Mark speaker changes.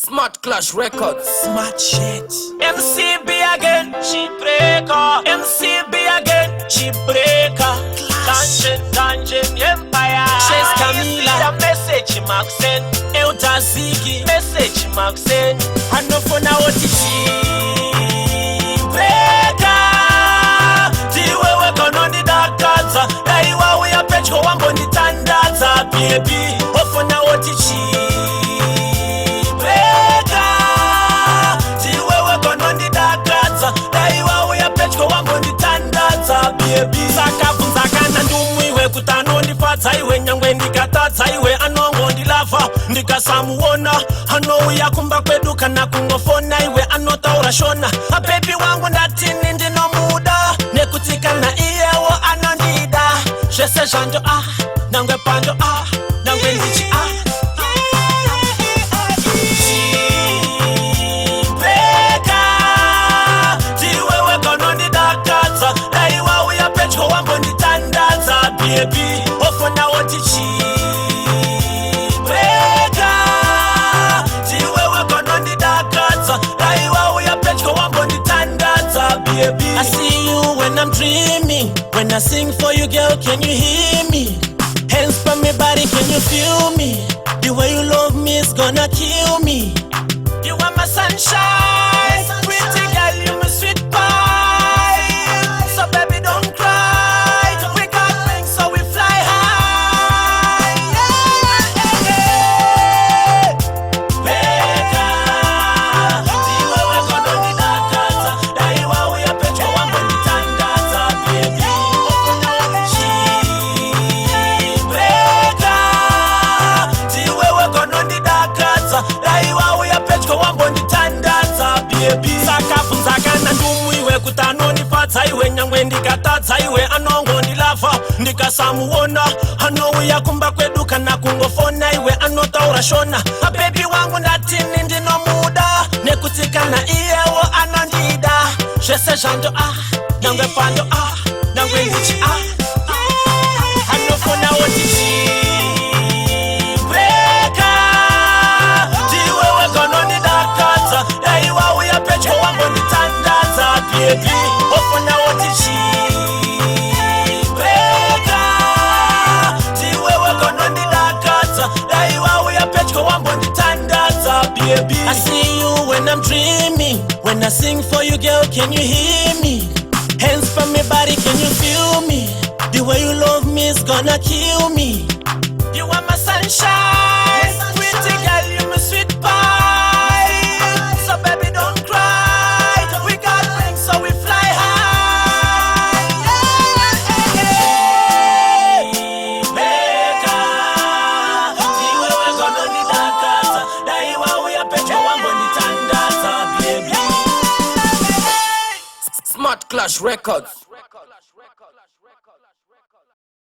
Speaker 1: Smart Clash Records.
Speaker 2: Smart shit.
Speaker 3: MCB again, Chibreaker. MCB again, Chibreaker. Dungeon Empire.
Speaker 2: Chase Camila.
Speaker 3: Message Maxen.
Speaker 2: Euta Ziggy.
Speaker 3: Message Maxen.
Speaker 2: Anofona oti
Speaker 3: Chibreaker. Tiwewe konondi dakaza. Daiwa uya pechko wango nitandaza. Baby, ofona oti sakabvunzakana ndumwiwe kuti anondifadza iwe nyangwe ndikatadza iwe anongondilava ndikasamuona anouya kumba kwedu kana kungofona iwe anotaura shona abebi wangu ndatini ndinomuda nekuti kana iyewo anondida zvese zvanjo nangwe panjo nangwe ndichi baby, ofona oti Chibreaker. Tiwewe konondi dakaza. Daiwa uya pechko wango nitandaza, baby.
Speaker 2: I see you when I'm dreaming. When I sing for you, girl, can you hear me? Hands for me body, can you feel me? The way you love me is gonna kill me.
Speaker 3: You are my sunshine, pretty girl, you my sweet pie. So baby, don't cry. sakabvunzakana ndumwiwe kuti anondifadza iwe nyangwe ndikatadza iwe anongondilava ndikasamuona anouya kumba kwedu kana kungofona iwe anotaura shona abebi wangu ndatini ndinomuda nekuti kana iyewo anondida zvese zvanjo nyangwe panjo nyangwe ndichi anofona oti baby, ofona oti Chibreaker. Tiwewe konondi dakaza. Daiwa uya pechko wango nitandaza, baby.
Speaker 2: I see you when I'm dreaming. When I sing for you, girl, can you hear me? Hands from me body, can you feel me? The way you love me is gonna kill me.
Speaker 3: You are my sunshine, pretty girl, you my sweet pie. So baby, don't cry.
Speaker 1: Smart Clash Records.